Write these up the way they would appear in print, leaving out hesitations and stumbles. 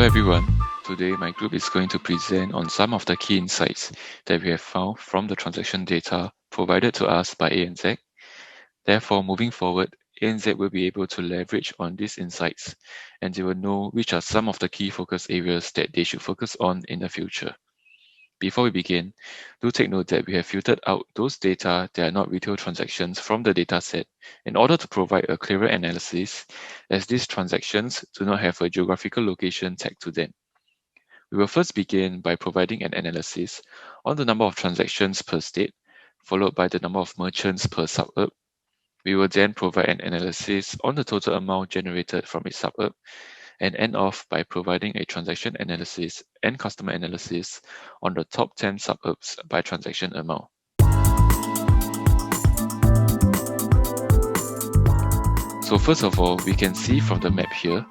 everyone. Today my group is going to present on some of the key insights that we have found from the transaction data provided to us by ANZ. Therefore, moving forward, ANZ will be able to leverage on these insights and they will know which are some of the key focus areas that they should focus on in the future. Before we begin, do take note that we have filtered out those data that are not retail transactions from the dataset in order to provide a clearer analysis, as these transactions do not have a geographical location tagged to them. We will first begin by providing an analysis on the number of transactions per state, followed by the number of merchants per suburb. We will then provide an analysis on the total amount generated from each suburb, and end off by providing a transaction analysis and customer analysis on the top 10 suburbs by transaction amount. So first of all, we can see from the map here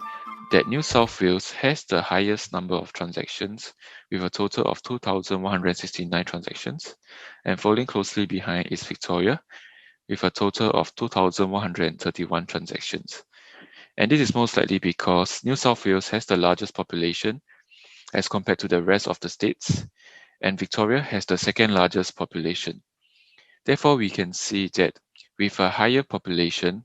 that New South Wales has the highest number of transactions with a total of 2,169 transactions, and following closely behind is Victoria with a total of 2,131 transactions. And this is most likely because New South Wales has the largest population as compared to the rest of the states, and Victoria has the second largest population. Therefore, we can see that with a higher population,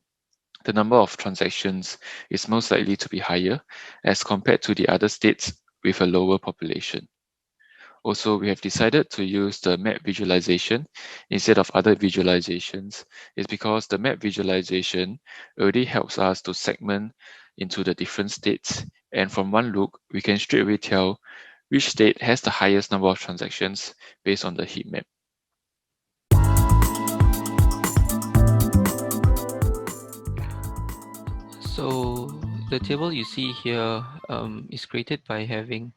the number of transactions is most likely to be higher as compared to the other states with a lower population. Also, we have decided to use the map visualization instead of other visualizations is because the map visualization already helps us to segment into the different states, and from one look, we can straightaway tell which state has the highest number of transactions based on the heat map. So the table you see here is created by having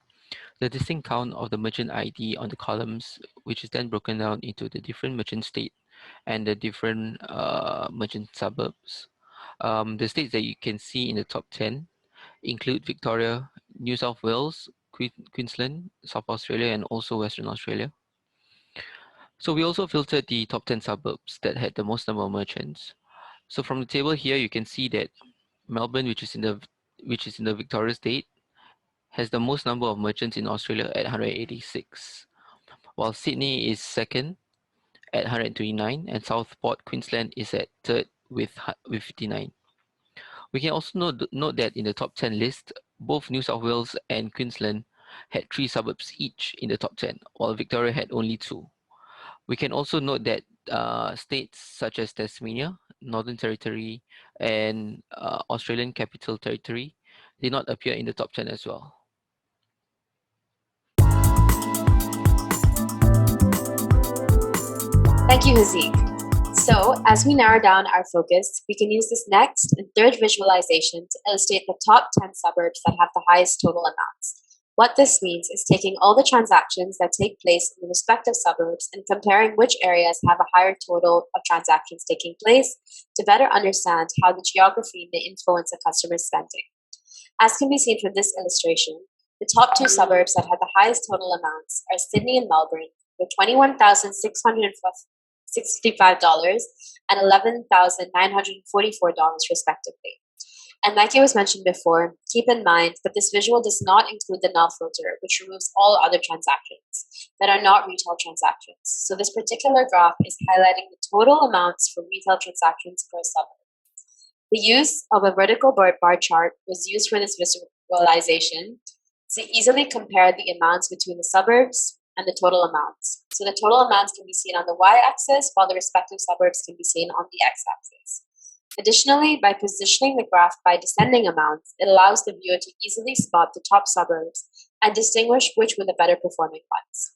the distinct count of the merchant ID on the columns, which is then broken down into the different merchant state and the different merchant suburbs. The states that you can see in the top 10 include Victoria, New South Wales, Queensland, South Australia, and also Western Australia. So we also filtered the top 10 suburbs that had the most number of merchants. So from the table here, you can see that Melbourne, which is in the Victoria state, has the most number of merchants in Australia at 186, while Sydney is second at 129, and Southport, Queensland is at third with 59. We can also note that in the top 10 list, both New South Wales and Queensland had 3 suburbs each in the top 10, while Victoria had only 2. We can also note that states such as Tasmania, Northern Territory, and Australian Capital Territory did not appear in the top 10 as well. Thank you, Haziq. So, as we narrow down our focus, we can use this next and third visualization to illustrate the top 10 suburbs that have the highest total amounts. What this means is taking all the transactions that take place in the respective suburbs and comparing which areas have a higher total of transactions taking place to better understand how the geography may influence a customer's spending. As can be seen from this illustration, the top 2 suburbs that have the highest total amounts are Sydney and Melbourne, with $21,665 and $11,944 respectively. And like it was mentioned before, keep in mind that this visual does not include the null filter, which removes all other transactions that are not retail transactions. So this particular graph is highlighting the total amounts for retail transactions per suburb. The use of a vertical bar chart was used for this visualization to easily compare the amounts between the suburbs and the total amounts. So the total amounts can be seen on the y-axis, while the respective suburbs can be seen on the x-axis. Additionally, by positioning the graph by descending amounts, it allows the viewer to easily spot the top suburbs and distinguish which were the better performing ones.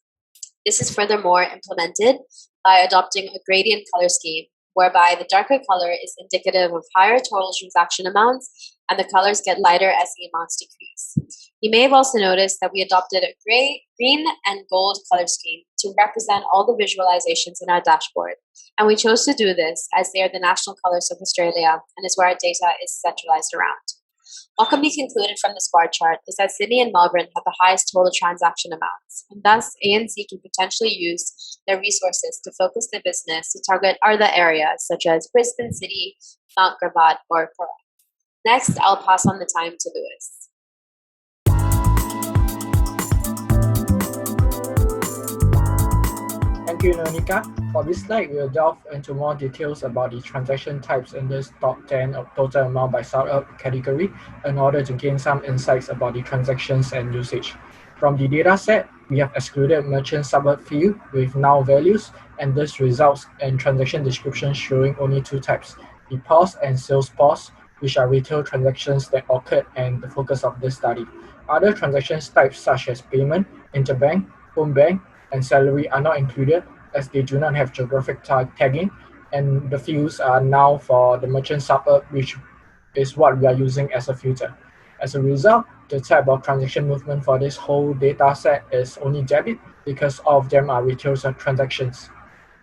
This is furthermore implemented by adopting a gradient color scheme, whereby the darker color is indicative of higher total transaction amounts and the colors get lighter as the amounts decrease. You may have also noticed that we adopted a green and gold color scheme to represent all the visualizations in our dashboard, and we chose to do this as they are the national colors of Australia and is where our data is centralized around. What can be concluded from this bar chart is that Sydney and Melbourne have the highest total transaction amounts, and thus ANZ can potentially use their resources to focus their business to target other areas such as Brisbane City, Mount Gravatt, or Perth. Next, I'll pass on the time to Lewis. you, Noyonika. For this slide, we'll delve into more details about the transaction types in this top 10 of total amount by startup category in order to gain some insights about the transactions and usage. From the data set, we have excluded merchant suburb field with null values, and this results in transaction descriptions showing only two types, the POS and sales POS, which are retail transactions that occurred and the focus of this study. Other transactions types such as payment, interbank, home bank, and salary are not included as they do not have geographic tagging, and the fields are now for the merchant suburb, which is what we are using as a filter. As a result, the type of transaction movement for this whole data set is only debit because all of them are retail transactions.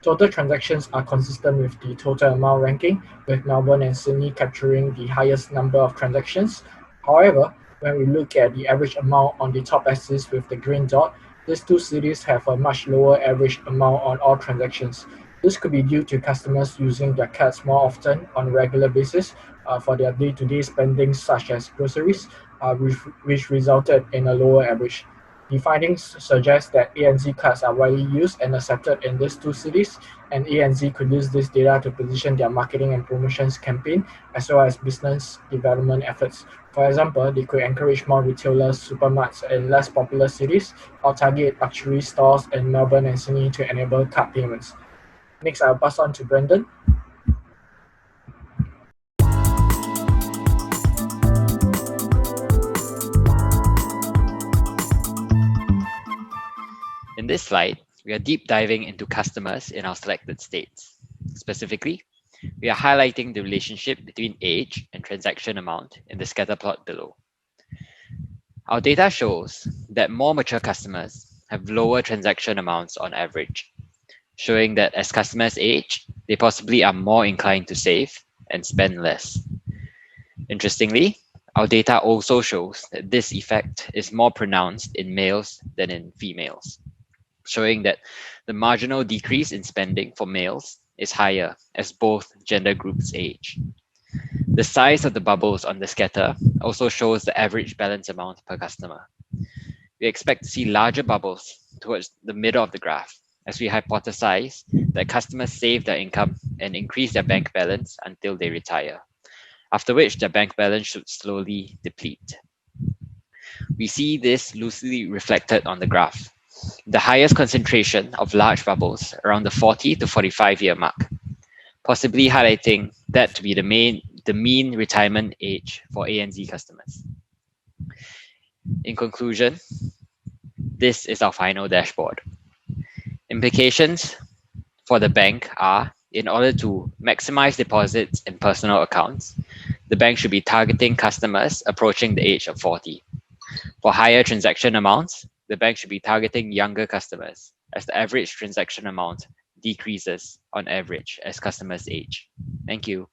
Total transactions are consistent with the total amount ranking, with Melbourne and Sydney capturing the highest number of transactions. However, when we look at the average amount on the top axis with the green dot, these two cities have a much lower average amount on all transactions. This could be due to customers using their cards more often on a regular basis for their day-to-day spending such as groceries, which resulted in a lower average. The findings suggest that ANZ cards are widely used and accepted in these two cities, and ANZ could use this data to position their marketing and promotions campaign as well as business development efforts. For example, they could encourage more retailers, supermarkets in less popular cities, or target luxury stores in Melbourne and Sydney to enable card payments. Next, I'll pass on to Brendan. In this slide, we are deep diving into customers in our selected states. Specifically, we are highlighting the relationship between age and transaction amount in the scatter plot below. Our data shows that more mature customers have lower transaction amounts on average, showing that as customers age, they possibly are more inclined to save and spend less. Interestingly, our data also shows that this effect is more pronounced in males than in females, showing that the marginal decrease in spending for males is higher as both gender groups age. The size of the bubbles on the scatter also shows the average balance amount per customer. We expect to see larger bubbles towards the middle of the graph as we hypothesize that customers save their income and increase their bank balance until they retire, after which their bank balance should slowly deplete. We see this loosely reflected on the graph. The highest concentration of large bubbles around the 40 to 45-year mark, possibly highlighting that to be the mean retirement age for ANZ customers. In conclusion, this is our final dashboard. Implications for the bank are, in order to maximize deposits in personal accounts, the bank should be targeting customers approaching the age of 40. For higher transaction amounts, the bank should be targeting younger customers as the average transaction amount decreases on average as customers age. Thank you.